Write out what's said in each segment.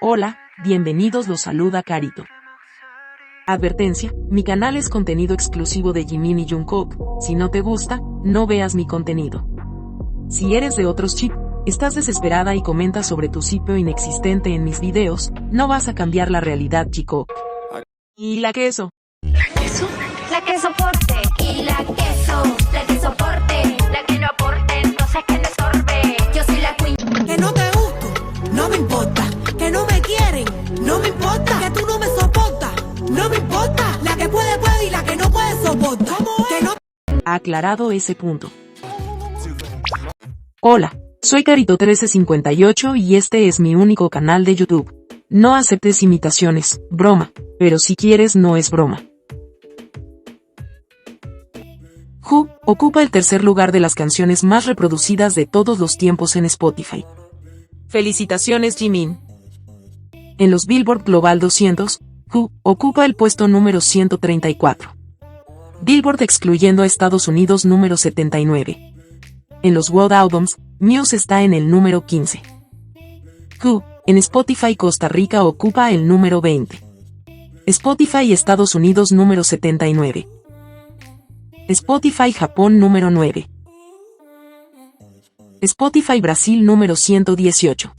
Hola, bienvenidos, los saluda Carito. Advertencia, mi canal es contenido exclusivo de Jimin y Jungkook, si no te gusta, no veas mi contenido. Si eres de otros chip, estás desesperada y comentas sobre tu sitio inexistente en mis videos, no vas a cambiar la realidad, chico. ¿Y la queso? ¿La queso? La que soporte. Y la que soporte. La que no aporte, entonces que le estorbe. Yo soy la queen. Que no te gusto, no me importa. Que no me quieren, no me importa. Que tú no me soportas, no me importa. La que puede, puede y la que no puede soporta. Que no... Aclarado ese punto. Hola, soy Carito1358 y este es mi único canal de YouTube. No aceptes imitaciones, broma, pero si quieres no es broma. Who ocupa el tercer lugar de las canciones más reproducidas de todos los tiempos en Spotify. Felicitaciones, Jimin. En los Billboard Global 200, Who ocupa el puesto número 134. Billboard excluyendo a Estados Unidos número 79. En los World Albums, Muse está en el número 15. Who, en Spotify Costa Rica ocupa el número 20. Spotify Estados Unidos número 79. Spotify Japón número 9. Spotify Brasil número 118.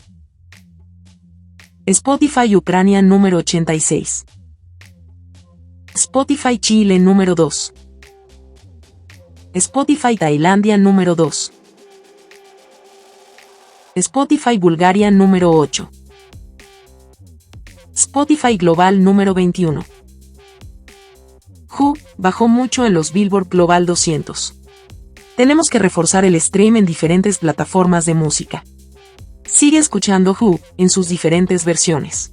Spotify Ucrania número 86. Spotify Chile número 2. Spotify Tailandia número 2. Spotify Bulgaria número 8. Spotify Global número 21. Who bajó mucho en los Billboard Global 200. Tenemos que reforzar el stream en diferentes plataformas de música. Sigue escuchando Who en sus diferentes versiones.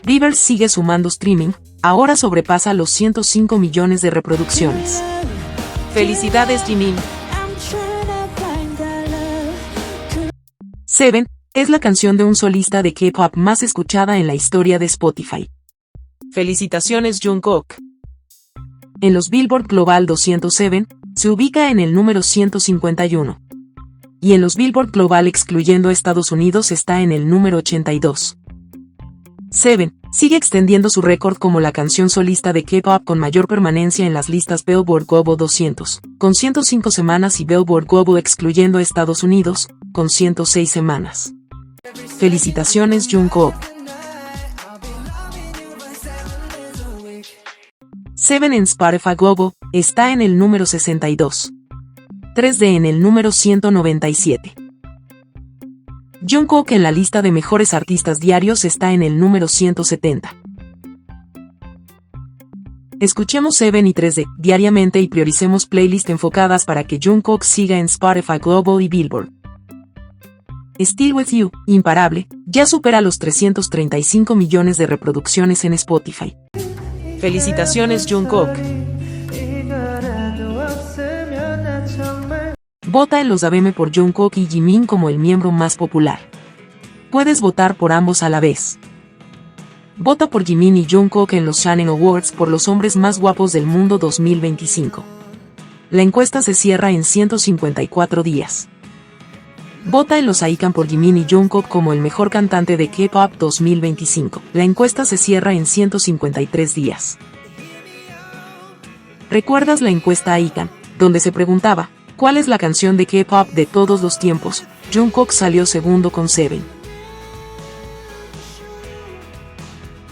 Rivers sigue sumando streaming, ahora sobrepasa los 105 millones de reproducciones. ¡Felicidades, Jimin! Seven es la canción de un solista de K-pop más escuchada en la historia de Spotify. ¡Felicitaciones, Jungkook! En los Billboard Global 207, se ubica en el número 151. Y en los Billboard Global excluyendo Estados Unidos está en el número 82. Seven sigue extendiendo su récord como la canción solista de K-pop con mayor permanencia en las listas Billboard Global 200, con 105 semanas y Billboard Global excluyendo Estados Unidos, con 106 semanas. Felicitaciones, Jungkook. Seven en Spotify Global está en el número 62. 3D en el número 197. Jungkook en la lista de mejores artistas diarios está en el número 170. Escuchemos Seven y 3D diariamente y prioricemos playlists enfocadas para que Jungkook siga en Spotify Global y Billboard. Still With You, imparable, ya supera los 335 millones de reproducciones en Spotify. ¡Felicitaciones, Jungkook! Vota en los ABM por Jungkook y Jimin como el miembro más popular. Puedes votar por ambos a la vez. Vota por Jimin y Jungkook en los Shannon Awards por los hombres más guapos del mundo 2025. La encuesta se cierra en 154 días. Vota en los AICAN por Jimin y Jungkook como el mejor cantante de K-pop 2025. La encuesta se cierra en 153 días. ¿Recuerdas la encuesta AICAN, donde se preguntaba cuál es la canción de K-pop de todos los tiempos? Jungkook salió segundo con Seven.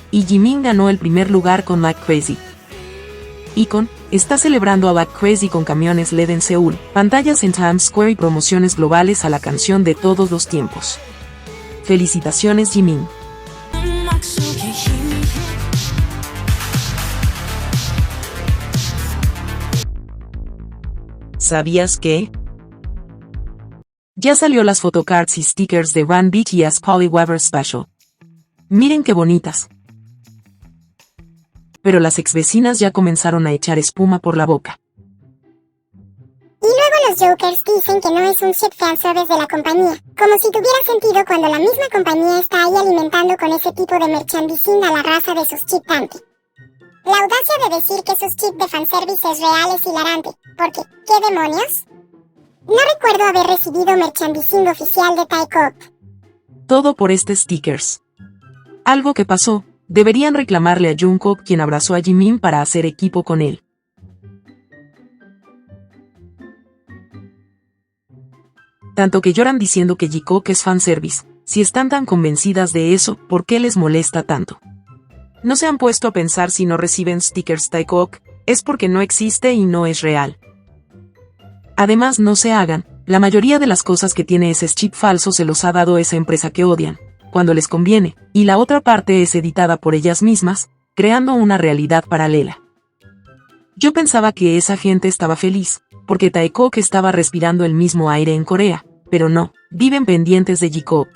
Y Jimin ganó el primer lugar con Like Crazy. iKON está celebrando a Like Crazy con camiones LED en Seúl, pantallas en Times Square y promociones globales a la canción de todos los tiempos. Felicitaciones, Jimin. ¿Sabías que? Ya salió las photocards y stickers de Run BTS Polly Weber Special. Miren qué bonitas. Pero las exvecinas ya comenzaron a echar espuma por la boca. Y luego los jokers dicen que no es un ship fanservice de la compañía, como si tuviera sentido cuando la misma compañía está ahí alimentando con ese tipo de merchandising a la raza de sus chip tanti. La audacia de decir que sus chips de fanservice es real es hilarante, porque, ¿qué demonios? No recuerdo haber recibido merchandising oficial de Taekwondo. Todo por este stickers. Algo que pasó, deberían reclamarle a Jungkook, quien abrazó a Jimin para hacer equipo con él. Tanto que lloran diciendo que Jikook es fanservice. Si están tan convencidas de eso, ¿por qué les molesta tanto? ¿No se han puesto a pensar si no reciben stickers Taekook? Es porque no existe y no es real. Además, no se hagan, la mayoría de las cosas que tiene ese chip falso se los ha dado esa empresa que odian, cuando les conviene, y la otra parte es editada por ellas mismas, creando una realidad paralela. Yo pensaba que esa gente estaba feliz, porque Taekook estaba respirando el mismo aire en Corea, pero no, viven pendientes de Jikook.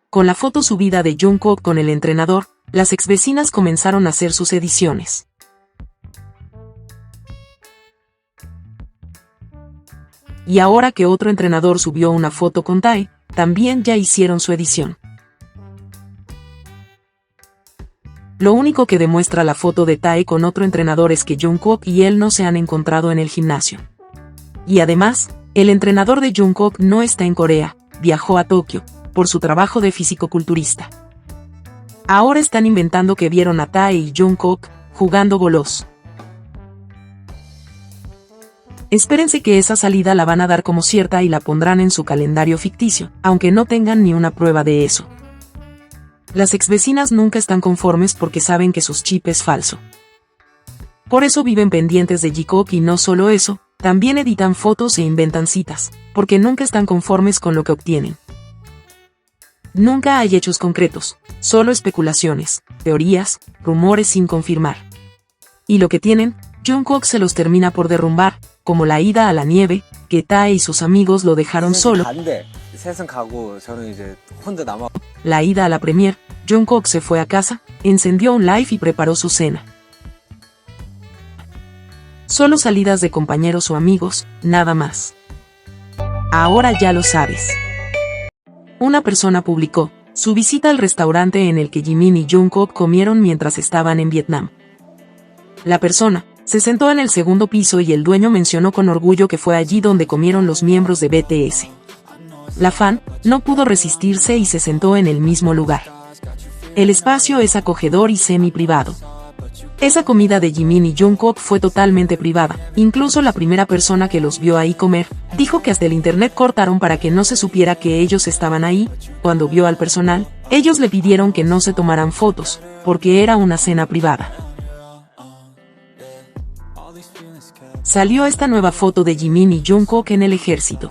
Con la foto subida de Jungkook con el entrenador, las exvecinas comenzaron a hacer sus ediciones. Y ahora que otro entrenador subió una foto con Tae, también ya hicieron su edición. Lo único que demuestra la foto de Tae con otro entrenador es que Jungkook y él no se han encontrado en el gimnasio. Y además, el entrenador de Jungkook no está en Corea, viajó a Tokio, por su trabajo de fisicoculturista. Ahora están inventando que vieron a Tae y Jungkook jugando golos. Espérense que esa salida la van a dar como cierta y la pondrán en su calendario ficticio, aunque no tengan ni una prueba de eso. Las exvecinas nunca están conformes porque saben que su chip es falso. Por eso viven pendientes de Jikook y no solo eso, también editan fotos e inventan citas, porque nunca están conformes con lo que obtienen. Nunca hay hechos concretos, solo especulaciones, teorías, rumores sin confirmar. Y lo que tienen, Jungkook se los termina por derrumbar, como la ida a la nieve, que Tae y sus amigos lo dejaron solo. La ida a la premier, Jungkook se fue a casa, encendió un live y preparó su cena. Solo salidas de compañeros o amigos, nada más. Ahora ya lo sabes. Una persona publicó su visita al restaurante en el que Jimin y Jungkook comieron mientras estaban en Vietnam. La persona se sentó en el segundo piso y el dueño mencionó con orgullo que fue allí donde comieron los miembros de BTS. La fan no pudo resistirse y se sentó en el mismo lugar. El espacio es acogedor y semi-privado. Esa comida de Jimin y Jungkook fue totalmente privada, incluso la primera persona que los vio ahí comer, dijo que hasta el internet cortaron para que no se supiera que ellos estaban ahí. Cuando vio al personal, ellos le pidieron que no se tomaran fotos, porque era una cena privada. Salió esta nueva foto de Jimin y Jungkook en el ejército.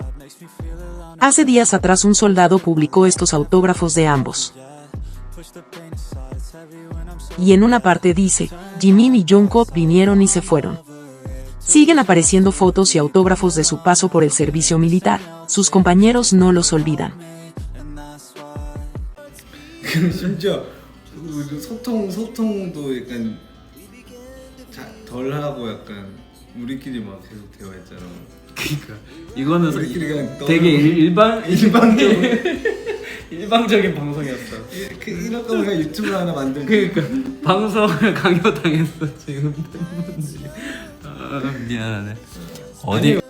Hace días atrás un soldado publicó estos autógrafos de ambos. Y en una parte dice, Jimin y Jungkook vinieron y se fueron. Siguen apareciendo fotos y autógrafos de su paso por el servicio militar, sus compañeros no los olvidan. 심지어 소통도 약간 덜 하고 약간 우리끼리 막 계속 대화했잖아. 그러니까 이거는 우리끼리 그냥 되게 일방적인 방송이었어. 이럴 거면 그냥 유튜브 하나 만들고. 그러니까 방송을 강요당했어 지금. 미안하네. 어디?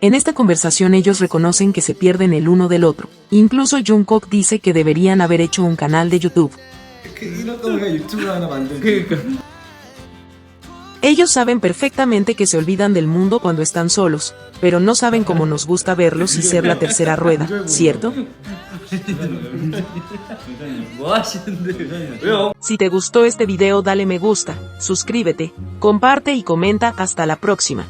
En esta conversación ellos reconocen que se pierden el uno del otro. Incluso Jungkook dice que deberían haber hecho un canal de YouTube. 이럴 거면 그냥 유튜브 하나 만들고. 그러니까. Ellos saben perfectamente que se olvidan del mundo cuando están solos, pero no saben cómo nos gusta verlos y ser la tercera rueda, ¿cierto? Si te gustó este video dale me gusta, suscríbete, comparte y comenta. Hasta la próxima.